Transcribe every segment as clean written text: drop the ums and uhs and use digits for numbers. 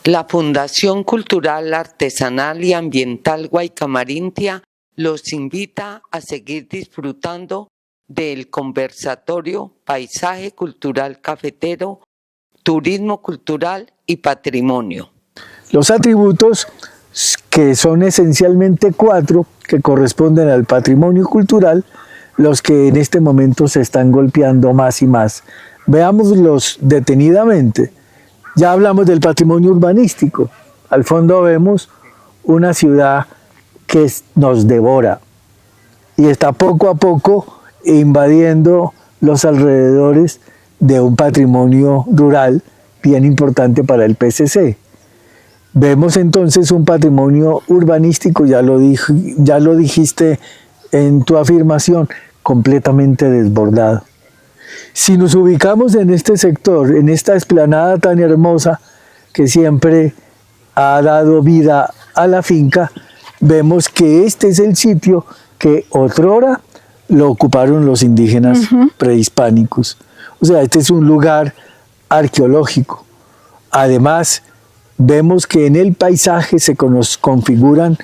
La Fundación Cultural, Artesanal y Ambiental Guaycamarintia los invita a seguir disfrutando del conversatorio Paisaje Cultural Cafetero, Turismo Cultural y Patrimonio. Los atributos, que son esencialmente 4, que corresponden al patrimonio cultural, los que en este momento se están golpeando más y más. Veámoslos detenidamente. Ya hablamos del patrimonio urbanístico. Al fondo vemos una ciudad que nos devora y está poco a poco invadiendo los alrededores de un patrimonio rural bien importante para el PCC. Vemos entonces un patrimonio urbanístico, ya lo dijiste en tu afirmación, completamente desbordado. Si nos ubicamos en este sector, en esta explanada tan hermosa que siempre ha dado vida a la finca, vemos que este es el sitio que otrora lo ocuparon los indígenas prehispánicos. O sea, este es un lugar arqueológico. Además, vemos que en el paisaje se configuran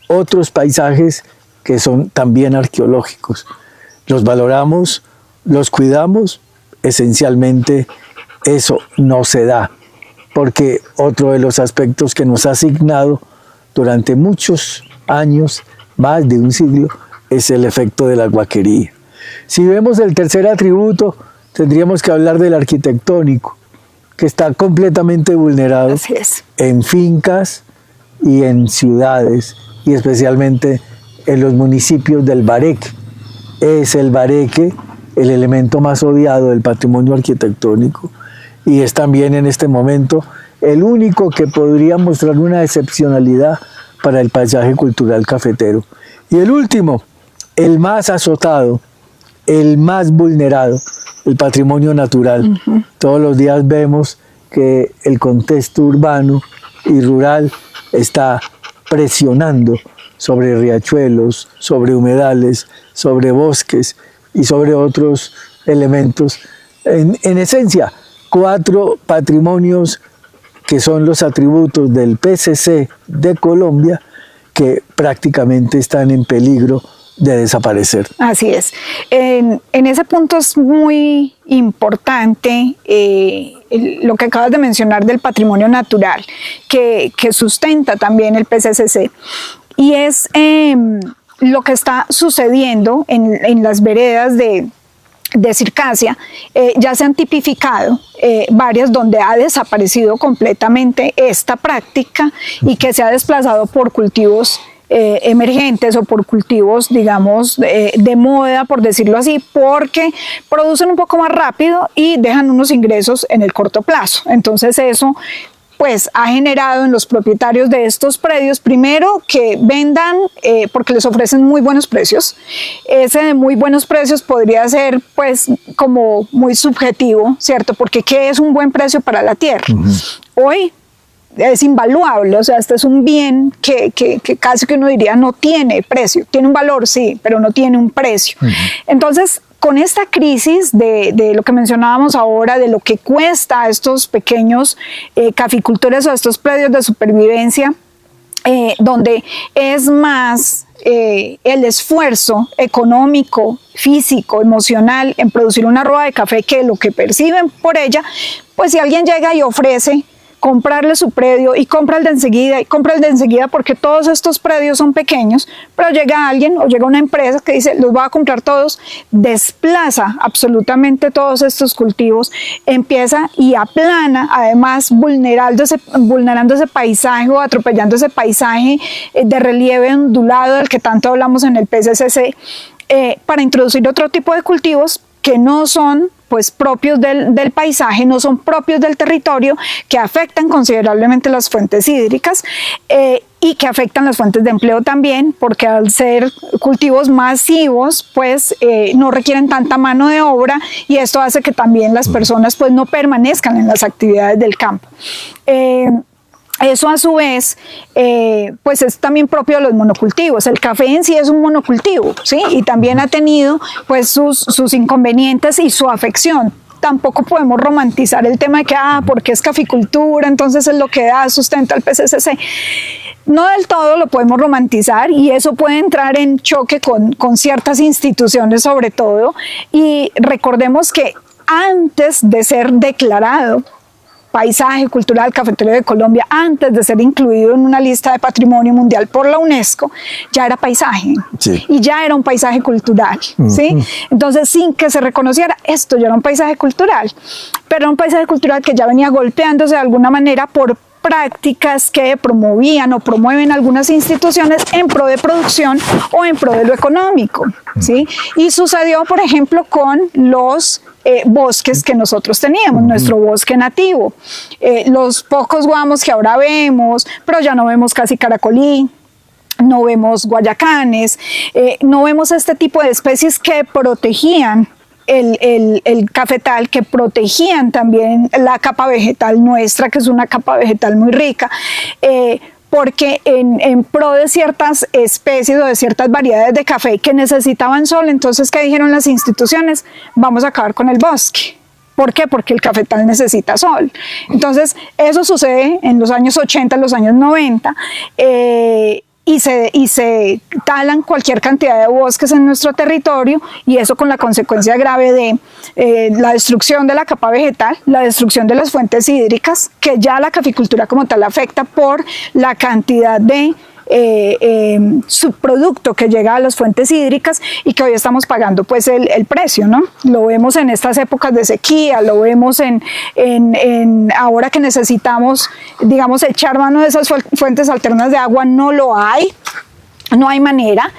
otros paisajes que son también arqueológicos. Los valoramos, los cuidamos, esencialmente eso no se da, porque otro de los aspectos que nos ha asignado durante muchos años, más de un siglo, es el efecto de la guaquería. Si vemos el tercer atributo, tendríamos que hablar del arquitectónico, que está completamente vulnerado en fincas y en ciudades, y especialmente en los municipios del bareque. Es el bareque el elemento más odiado del patrimonio arquitectónico y es también en este momento el único que podría mostrar una excepcionalidad para el paisaje cultural cafetero. Y el último, el más azotado, el más vulnerado, el patrimonio natural. Todos los días vemos que el contexto urbano y rural está presionando sobre riachuelos, sobre humedales, sobre bosques y sobre otros elementos. En esencia, 4 patrimonios que son los atributos del PCC de Colombia que prácticamente están en peligro de desaparecer. Así es. En ese punto es muy importante lo que acabas de mencionar del patrimonio natural que sustenta también el PCCC, y es lo que está sucediendo en las veredas de Circasia. Ya se han tipificado varias donde ha desaparecido completamente esta práctica y que se ha desplazado por cultivos emergentes o por cultivos, digamos, de moda, por decirlo así, porque producen un poco más rápido y dejan unos ingresos en el corto plazo. Entonces eso pues ha generado en los propietarios de estos predios, primero, que vendan porque les ofrecen muy buenos precios. Ese de muy buenos precios podría ser pues como muy subjetivo, ¿cierto? Porque ¿qué es un buen precio para la tierra? Hoy es invaluable, o sea, este es un bien que casi que uno diría no tiene precio, tiene un valor, sí, pero no tiene un precio. Entonces, con esta crisis de lo que mencionábamos ahora, de lo que cuesta a estos pequeños caficultores o a estos predios de supervivencia, donde es más el esfuerzo económico, físico, emocional en producir una roba de café que lo que perciben por ella, pues si alguien llega y ofrece comprarle su predio y compra el de enseguida y compra el de enseguida porque todos estos predios son pequeños, pero llega alguien o llega una empresa que dice los voy a comprar todos, desplaza absolutamente todos estos cultivos, empieza y aplana, además vulnerando ese paisaje o atropellando ese paisaje de relieve ondulado del que tanto hablamos en el PCCC, para introducir otro tipo de cultivos que no son pues propios del paisaje, no son propios del territorio, que afectan considerablemente las fuentes hídricas y que afectan las fuentes de empleo también, porque al ser cultivos masivos, pues no requieren tanta mano de obra y esto hace que también las personas pues no permanezcan en las actividades del campo. Eso a su vez, pues es también propio de los monocultivos. El café en sí es un monocultivo, ¿sí? Y también ha tenido pues sus inconvenientes y su afección tampoco podemos romantizar el tema de que, porque es caficultura, entonces es lo que da sustento al PCCC. No del todo lo podemos romantizar y eso puede entrar en choque con ciertas instituciones sobre todo. Y recordemos que antes de ser declarado Paisaje Cultural Cafetero de Colombia, antes de ser incluido en una lista de Patrimonio Mundial por la UNESCO, ya era paisaje, sí, y ya era un paisaje cultural, ¿sí? Entonces, sin que se reconociera, esto ya era un paisaje cultural, pero era un paisaje cultural que ya venía golpeándose de alguna manera por prácticas que promovían o promueven algunas instituciones en pro de producción o en pro de lo económico, ¿sí? Y sucedió, por ejemplo, con los bosques que nosotros teníamos, nuestro bosque nativo, los pocos guamos que ahora vemos, pero ya no vemos casi caracolí, no vemos guayacanes, no vemos este tipo de especies que protegían el cafetal, que protegían también la capa vegetal nuestra, que es una capa vegetal muy rica, porque en pro de ciertas especies o de ciertas variedades de café que necesitaban sol, entonces, ¿qué dijeron las instituciones? Vamos a acabar con el bosque. ¿Por qué? Porque el cafetal necesita sol. Entonces, eso sucede en los años 80, en los años 90, y se talan cualquier cantidad de bosques en nuestro territorio, y eso con la consecuencia grave de la destrucción de la capa vegetal, la destrucción de las fuentes hídricas, que ya la caficultura como tal afecta por la cantidad de subproducto que llega a las fuentes hídricas y que hoy estamos pagando pues el precio, ¿no? Lo vemos en estas épocas de sequía, lo vemos en ahora que necesitamos, digamos, echar mano de esas fuentes alternas de agua, no lo hay, no hay manera,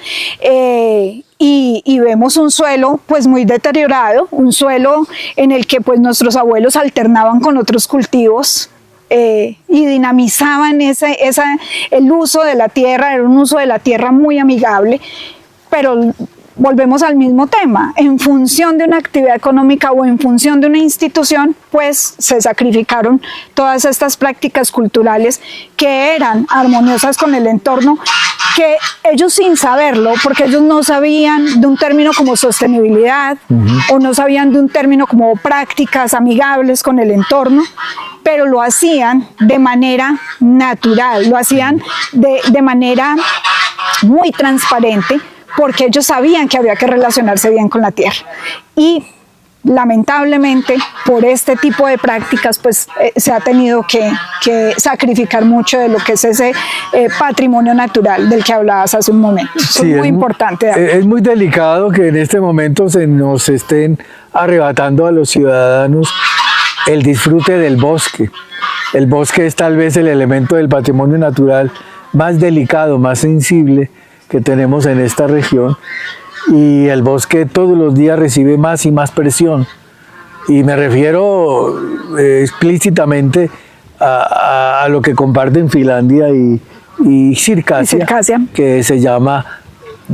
y vemos un suelo pues muy deteriorado, un suelo en el que pues nuestros abuelos alternaban con otros cultivos, y dinamizaban el uso de la tierra, era un uso de la tierra muy amigable, pero volvemos al mismo tema, en función de una actividad económica o en función de una institución, pues se sacrificaron todas estas prácticas culturales que eran armoniosas con el entorno, que ellos sin saberlo, porque ellos no sabían de un término como sostenibilidad, o no sabían de un término como prácticas amigables con el entorno, pero lo hacían de manera natural, lo hacían de manera muy transparente, porque ellos sabían que había que relacionarse bien con la tierra. Y lamentablemente, por este tipo de prácticas, pues se ha tenido que sacrificar mucho de lo que es ese patrimonio natural del que hablabas hace un momento. Sí, es muy importante. Es muy delicado que en este momento se nos estén arrebatando a los ciudadanos el disfrute del bosque. El bosque es tal vez el elemento del patrimonio natural más delicado, más sensible que tenemos en esta región, y el bosque todos los días recibe más y más presión, y me refiero explícitamente a lo que comparten Finlandia y Circasia, que se llama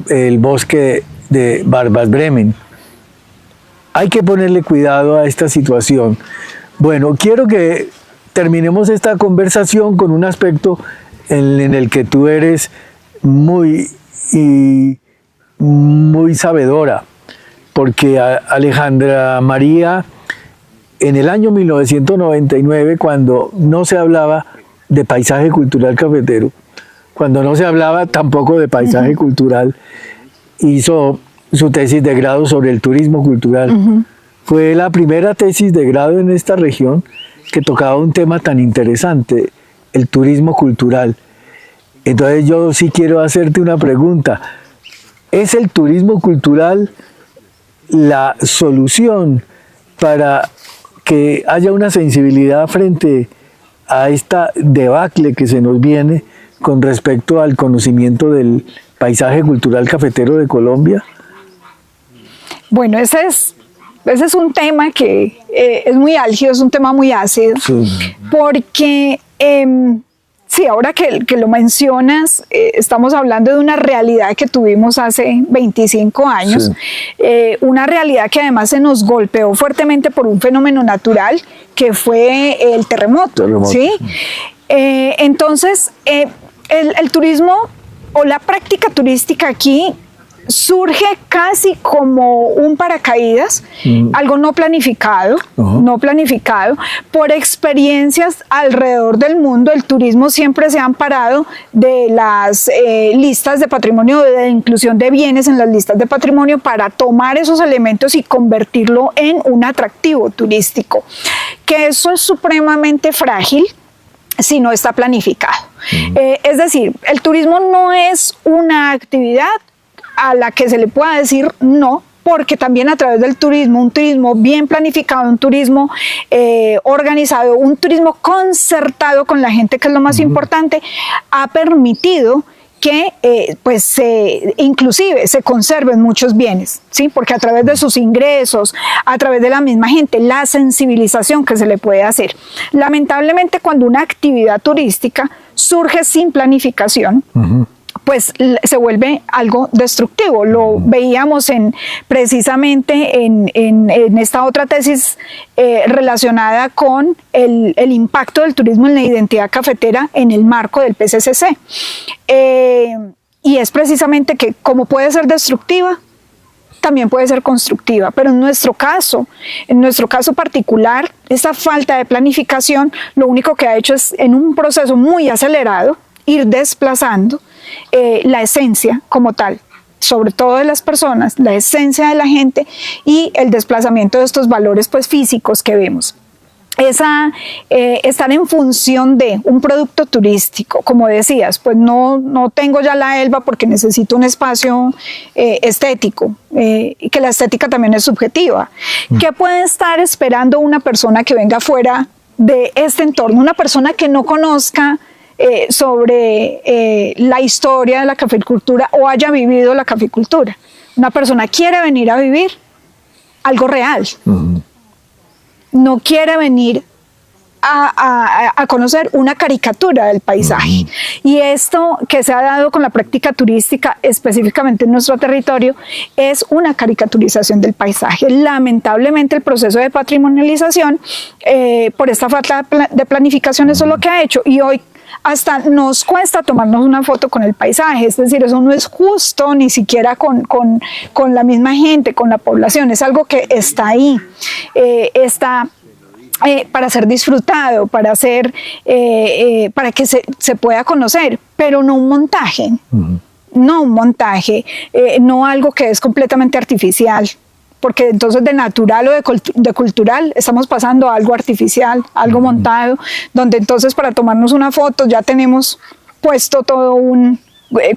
el bosque de Barbas-Bremen. Hay que ponerle cuidado a esta situación. Bueno, quiero que terminemos esta conversación con un aspecto en el que tú eres muy sabedora, porque Alejandra María, en el año 1999, cuando no se hablaba de paisaje cultural cafetero, cuando no se hablaba tampoco de paisaje cultural, hizo su tesis de grado sobre el turismo cultural. Fue la primera tesis de grado en esta región que tocaba un tema tan interesante, el turismo cultural. Entonces yo sí quiero hacerte una pregunta. ¿Es el turismo cultural la solución para que haya una sensibilidad frente a esta debacle que se nos viene con respecto al conocimiento del paisaje cultural cafetero de Colombia? Bueno, ese es un tema que es muy álgido, es un tema muy ácido, sí, porque sí, ahora que lo mencionas, estamos hablando de una realidad que tuvimos hace 25 años, sí, una realidad que además se nos golpeó fuertemente por un fenómeno natural que fue el terremoto. ¿Sí? Entonces, el turismo o la práctica turística aquí surge casi como un paracaídas, algo no planificado, por experiencias alrededor del mundo. El turismo siempre se ha amparado de las listas de patrimonio, de inclusión de bienes en las listas de patrimonio, para tomar esos elementos y convertirlo en un atractivo turístico, que eso es supremamente frágil si no está planificado. Es decir, el turismo no es una actividad a la que se le pueda decir no, porque también a través del turismo, un turismo bien planificado, un turismo organizado, un turismo concertado con la gente, que es lo más importante, ha permitido que inclusive se conserven muchos bienes, ¿sí? Porque a través de sus ingresos, a través de la misma gente, la sensibilización que se le puede hacer. Lamentablemente, cuando una actividad turística surge sin planificación, pues se vuelve algo destructivo. Lo veíamos precisamente en esta otra tesis relacionada con el impacto del turismo en la identidad cafetera en el marco del PCCC. Y es precisamente que, como puede ser destructiva, también puede ser constructiva, pero en nuestro caso particular, esa falta de planificación lo único que ha hecho es, en un proceso muy acelerado, ir desplazando la esencia como tal, sobre todo de las personas, la esencia de la gente, y el desplazamiento de estos valores pues físicos que vemos. Estar en función de un producto turístico, como decías, pues no tengo ya la Elba porque necesito un espacio estético, y que la estética también es subjetiva. ¿Qué puede estar esperando una persona que venga fuera de este entorno? Una persona que no conozca sobre la historia de la caficultura o haya vivido la caficultura. Una persona quiere venir a vivir algo real. No quiere venir a conocer una caricatura del paisaje. Y esto que se ha dado con la práctica turística, específicamente en nuestro territorio, es una caricaturización del paisaje. Lamentablemente, el proceso de patrimonialización, por esta falta de planificación, eso es lo que ha hecho. Y hoy hasta nos cuesta tomarnos una foto con el paisaje, es decir, eso no es justo ni siquiera con la misma gente, con la población, es algo que está ahí, está para ser disfrutado, para que se pueda conocer, pero no un montaje, no algo que es completamente artificial. Porque entonces de natural o de cultural estamos pasando a algo artificial, algo montado, donde entonces para tomarnos una foto ya tenemos puesto todo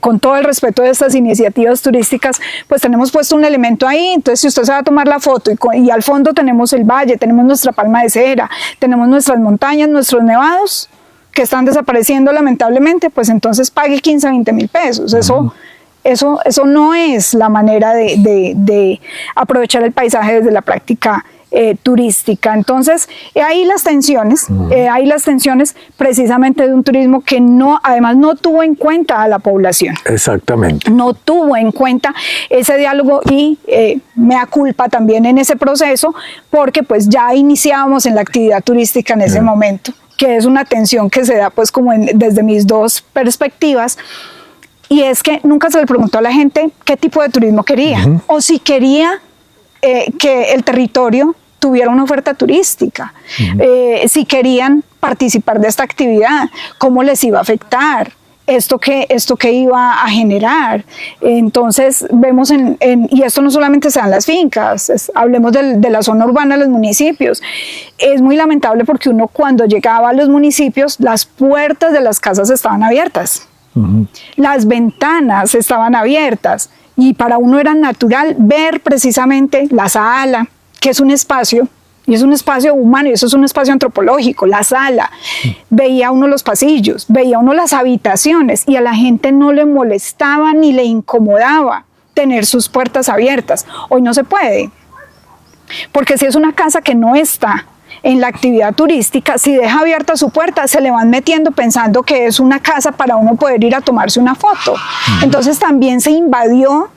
con todo el respeto de estas iniciativas turísticas, pues tenemos puesto un elemento ahí. Entonces, si usted se va a tomar la foto y al fondo tenemos el valle, tenemos nuestra palma de cera, tenemos nuestras montañas, nuestros nevados, que están desapareciendo lamentablemente, pues entonces pague 15 a 20 mil pesos. Eso no es la manera de aprovechar el paisaje desde la práctica turística. Entonces, hay las tensiones precisamente de un turismo que además no tuvo en cuenta a la población. Exactamente. No tuvo en cuenta ese diálogo y mea culpa también en ese proceso, porque pues ya iniciábamos en la actividad turística en ese momento, que es una tensión que se da pues como desde mis dos perspectivas. Y es que nunca se le preguntó a la gente qué tipo de turismo quería, o si quería que el territorio tuviera una oferta turística, si querían participar de esta actividad, cómo les iba a afectar, esto que iba a generar. Entonces vemos y esto no solamente se da en las fincas, hablemos de la zona urbana de los municipios. Es muy lamentable porque uno, cuando llegaba a los municipios, las puertas de las casas estaban abiertas. Las ventanas estaban abiertas y para uno era natural ver precisamente la sala, que es un espacio, y es un espacio humano, y eso es un espacio antropológico, la sala. Veía uno los pasillos, veía uno las habitaciones, y a la gente no le molestaba ni le incomodaba tener sus puertas abiertas. Hoy no se puede, porque si es una casa que no está en la actividad turística, si deja abierta su puerta, se le van metiendo pensando que es una casa para uno poder ir a tomarse una foto. Entonces también se invadió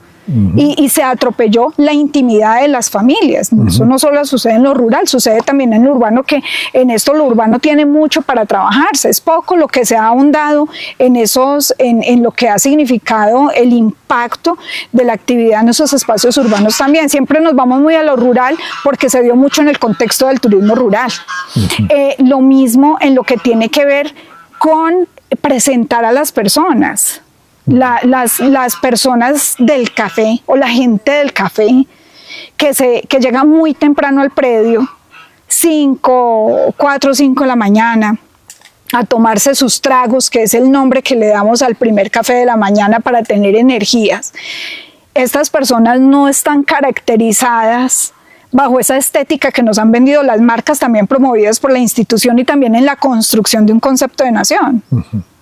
y se atropelló la intimidad de las familias. Eso no solo sucede en lo rural, sucede también en lo urbano, que en esto lo urbano tiene mucho para trabajarse. Es poco lo que se ha ahondado en lo que ha significado el impacto de la actividad en esos espacios urbanos también. Siempre nos vamos muy a lo rural porque se dio mucho en el contexto del turismo rural. Lo mismo en lo que tiene que ver con presentar a las personas. Las personas del café o la gente del café que llega muy temprano al predio, 4 o 5 de la mañana, a tomarse sus tragos, que es el nombre que le damos al primer café de la mañana para tener energías. Estas personas no están caracterizadas bajo esa estética que nos han vendido las marcas, también promovidas por la institución y también en la construcción de un concepto de nación,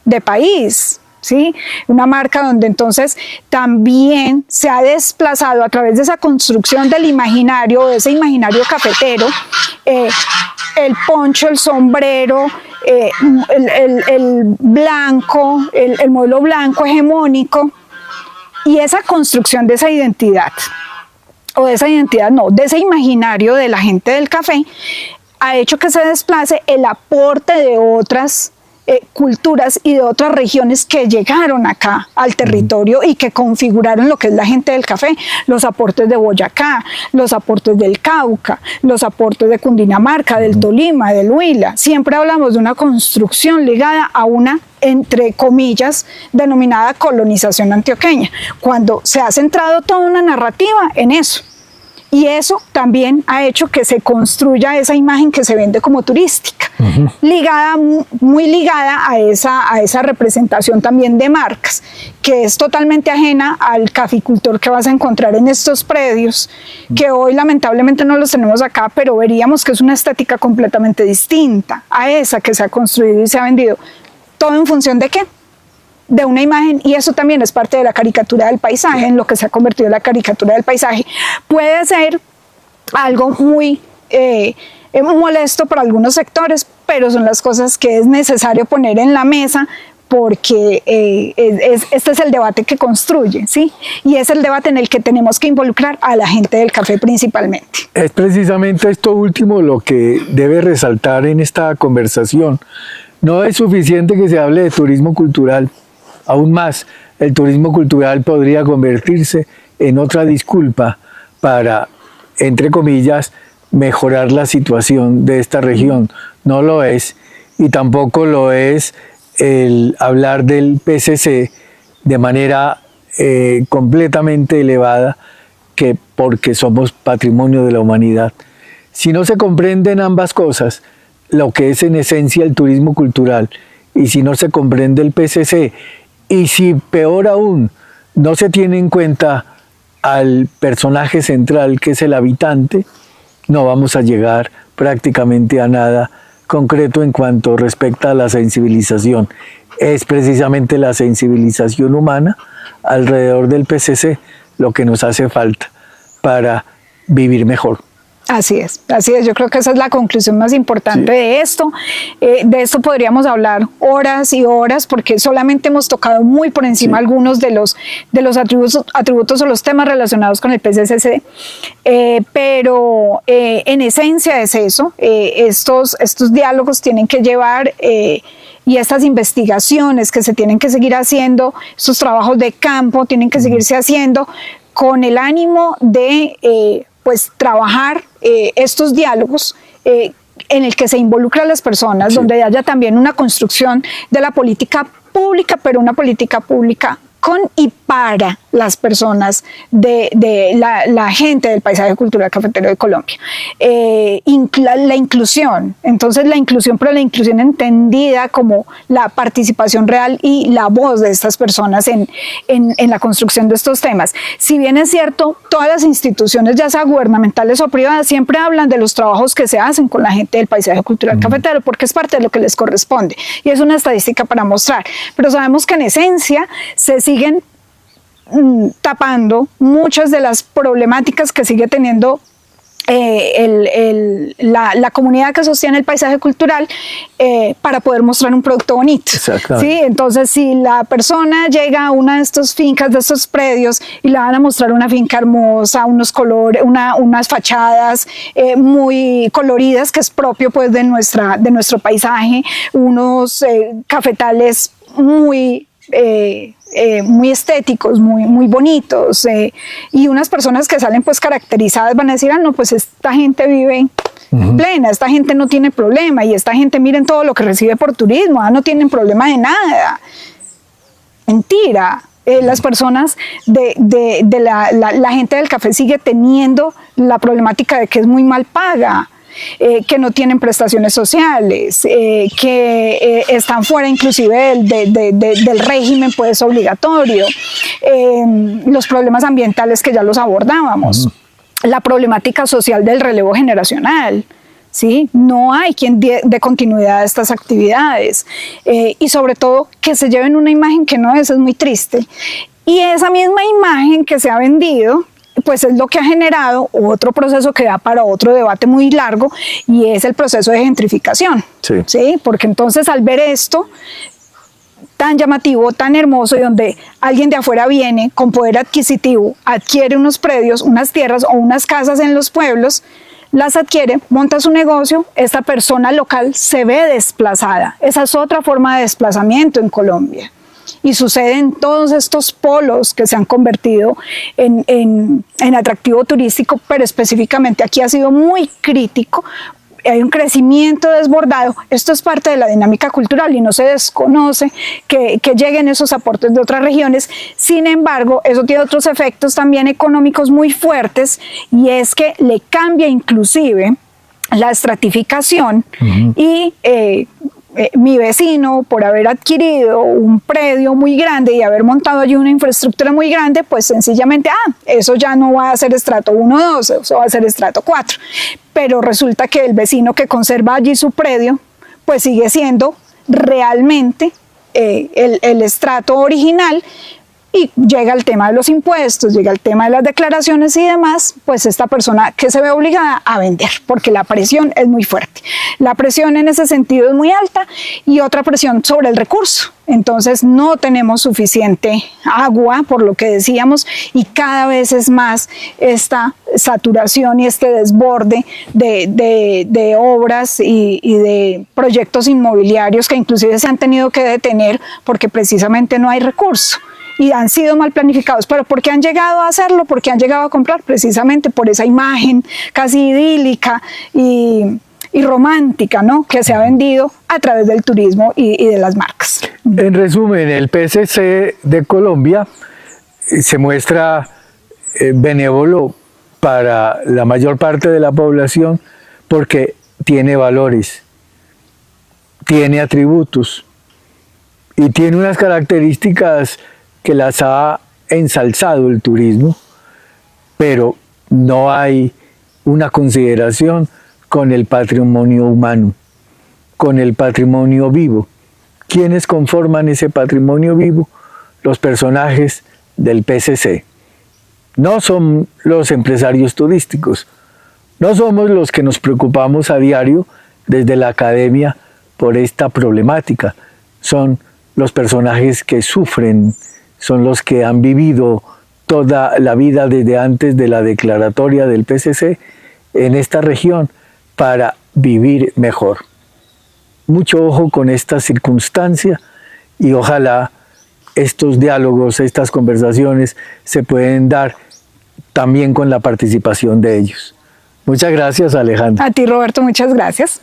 de país. ¿Sí? Una marca donde entonces también se ha desplazado a través de esa construcción del imaginario, de ese imaginario cafetero, el poncho, el sombrero, el blanco, el modelo blanco hegemónico, y esa construcción de esa identidad, de ese imaginario de la gente del café, ha hecho que se desplace el aporte de otras culturas y de otras regiones que llegaron acá al territorio y que configuraron lo que es la gente del café, los aportes de Boyacá, los aportes del Cauca, los aportes de Cundinamarca, del Tolima, del Huila. Siempre hablamos de una construcción ligada a una, entre comillas, denominada colonización antioqueña, cuando se ha centrado toda una narrativa en eso. Y eso también ha hecho que se construya esa imagen que se vende como turística, muy ligada a esa representación también de marcas, que es totalmente ajena al caficultor que vas a encontrar en estos predios, que hoy lamentablemente no los tenemos acá, pero veríamos que es una estética completamente distinta a esa que se ha construido y se ha vendido. ¿Todo en función de qué? De una imagen, y eso también es parte de la caricatura del paisaje, en lo que se ha convertido en la caricatura del paisaje. Puede ser algo muy molesto para algunos sectores, pero son las cosas que es necesario poner en la mesa, porque este es el debate que construye, ¿sí? Y es el debate en el que tenemos que involucrar a la gente del café principalmente. Es precisamente esto último lo que debe resaltar en esta conversación. No es suficiente que se hable de turismo cultural. Aún más, el turismo cultural podría convertirse en otra disculpa para, entre comillas, mejorar la situación de esta región. No lo es, y tampoco lo es el hablar del PCC de manera completamente elevada, que porque somos patrimonio de la humanidad. Si no se comprenden ambas cosas, lo que es en esencia el turismo cultural, y si no se comprende el PCC, y si peor aún, no se tiene en cuenta al personaje central que es el habitante, no vamos a llegar prácticamente a nada concreto en cuanto respecta a la sensibilización. Es precisamente la sensibilización humana alrededor del PCC lo que nos hace falta para vivir mejor. Así es, yo creo que esa es la conclusión más importante de esto. De esto podríamos hablar horas y horas, porque solamente hemos tocado muy por encima algunos de los atributos o los temas relacionados con el PCC, pero en esencia es eso. Estos diálogos tienen que llevar y estas investigaciones que se tienen que seguir haciendo, estos trabajos de campo tienen que seguirse haciendo con el ánimo de pues trabajar estos diálogos en el que se involucran las personas, donde haya también una construcción de la política pública, pero una política pública con y para las personas de la gente del paisaje cultural cafetero de Colombia. La inclusión, entonces la inclusión, pero la inclusión entendida como la participación real y la voz de estas personas en la construcción de estos temas. Si bien es cierto, todas las instituciones, ya sea gubernamentales o privadas, siempre hablan de los trabajos que se hacen con la gente del paisaje cultural cafetero, porque es parte de lo que les corresponde y es una estadística para mostrar, pero sabemos que en esencia se siguen tapando muchas de las problemáticas que sigue teniendo la comunidad que sostiene el paisaje cultural para poder mostrar un producto bonito. ¿Sí? Entonces, si la persona llega a una de estas fincas, de estos predios, y le van a mostrar una finca hermosa, unos colores, unas fachadas muy coloridas, que es propio pues de nuestro paisaje, unos cafetales muy estéticos, muy bonitos, y unas personas que salen pues caracterizadas van a decir, no, pues esta gente vive plena, esta gente no tiene problema, y esta gente miren todo lo que recibe por turismo, no tienen problema de nada. Mentira. Las personas la gente del café sigue teniendo la problemática de que es muy mal paga. Que no tienen prestaciones sociales, que están fuera inclusive del régimen pues obligatorio, los problemas ambientales que ya los abordábamos, la problemática social del relevo generacional. ¿Sí? No hay quien dé continuidad a estas actividades, y sobre todo que se lleven una imagen que no es muy triste, y esa misma imagen que se ha vendido pues es lo que ha generado otro proceso que da para otro debate muy largo, y es el proceso de gentrificación. ¿Sí? Porque entonces, al ver esto tan llamativo, tan hermoso, y donde alguien de afuera viene con poder adquisitivo, adquiere unos predios, unas tierras o unas casas en los pueblos, las adquiere, monta su negocio, esta persona local se ve desplazada. Esa es otra forma de desplazamiento en Colombia. Y sucede en todos estos polos que se han convertido en atractivo turístico, pero específicamente aquí ha sido muy crítico. Hay un crecimiento desbordado. Esto es parte de la dinámica cultural y no se desconoce que lleguen esos aportes de otras regiones. Sin embargo, eso tiene otros efectos también económicos muy fuertes, y es que le cambia inclusive la estratificación, y mi vecino, por haber adquirido un predio muy grande y haber montado allí una infraestructura muy grande, pues sencillamente, eso ya no va a ser estrato 1 o 2, eso va a ser estrato 4. Pero resulta que el vecino que conserva allí su predio, pues sigue siendo realmente el estrato original. Y llega el tema de los impuestos, llega el tema de las declaraciones y demás, pues esta persona que se ve obligada a vender, porque la presión es muy fuerte. La presión en ese sentido es muy alta, y otra presión sobre el recurso. Entonces no tenemos suficiente agua, por lo que decíamos, y cada vez es más esta saturación y este desborde de obras y de proyectos inmobiliarios que inclusive se han tenido que detener porque precisamente no hay recurso. Y han sido mal planificados. ¿Pero por qué han llegado a hacerlo? ¿Por qué han llegado a comprar? Precisamente por esa imagen casi idílica y romántica, ¿no?, que se ha vendido a través del turismo y de las marcas. En resumen, el PSC de Colombia se muestra benévolo para la mayor parte de la población porque tiene valores, tiene atributos y tiene unas características que las ha ensalzado el turismo, pero no hay una consideración con el patrimonio humano, con el patrimonio vivo. ¿Quiénes conforman ese patrimonio vivo? Los personajes del PSC. No son los empresarios turísticos, no somos los que nos preocupamos a diario desde la academia por esta problemática. Son los personajes que sufren, son los que han vivido toda la vida desde antes de la declaratoria del PSC en esta región para vivir mejor. Mucho ojo con esta circunstancia, y ojalá estos diálogos, estas conversaciones se pueden dar también con la participación de ellos. Muchas gracias, Alejandra. A ti, Roberto, muchas gracias.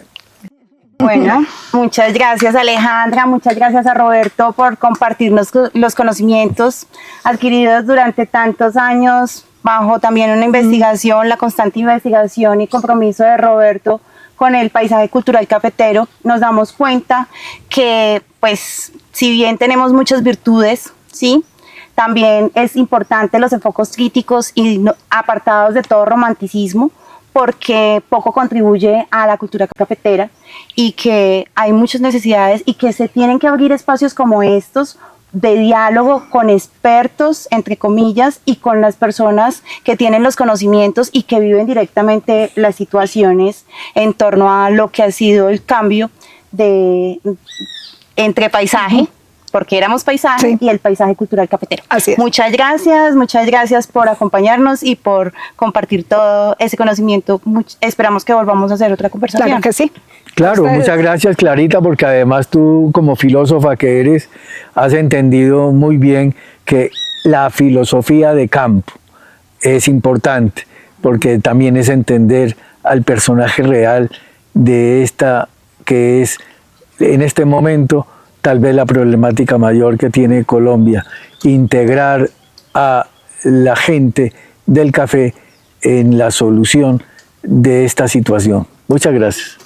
Bueno, muchas gracias, Alejandra, muchas gracias a Roberto por compartirnos los conocimientos adquiridos durante tantos años bajo también una investigación, la constante investigación y compromiso de Roberto con el paisaje cultural cafetero. Nos damos cuenta que, pues, si bien tenemos muchas virtudes, ¿sí?, también es importante los enfoques críticos y apartados de todo romanticismo, porque poco contribuye a la cultura cafetera y que hay muchas necesidades y que se tienen que abrir espacios como estos de diálogo con expertos, entre comillas, y con las personas que tienen los conocimientos y que viven directamente las situaciones en torno a lo que ha sido el cambio entre paisaje, porque éramos paisaje, y el paisaje cultural cafetero. Así es. Muchas gracias por acompañarnos y por compartir todo ese conocimiento. Esperamos que volvamos a hacer otra conversación. Claro que sí. Claro, Ustedes. muchas gracias Clarita, porque además tú como filósofa que eres, has entendido muy bien que la filosofía de campo es importante, porque también es entender al personaje real de esta, que es en este momento tal vez la problemática mayor que tiene Colombia, integrar a la gente del café en la solución de esta situación. Muchas gracias.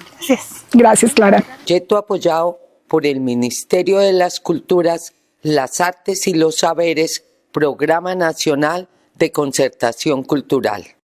Gracias, Clara. Proyecto apoyado por el Ministerio de las Culturas, las Artes y los Saberes, Programa Nacional de Concertación Cultural.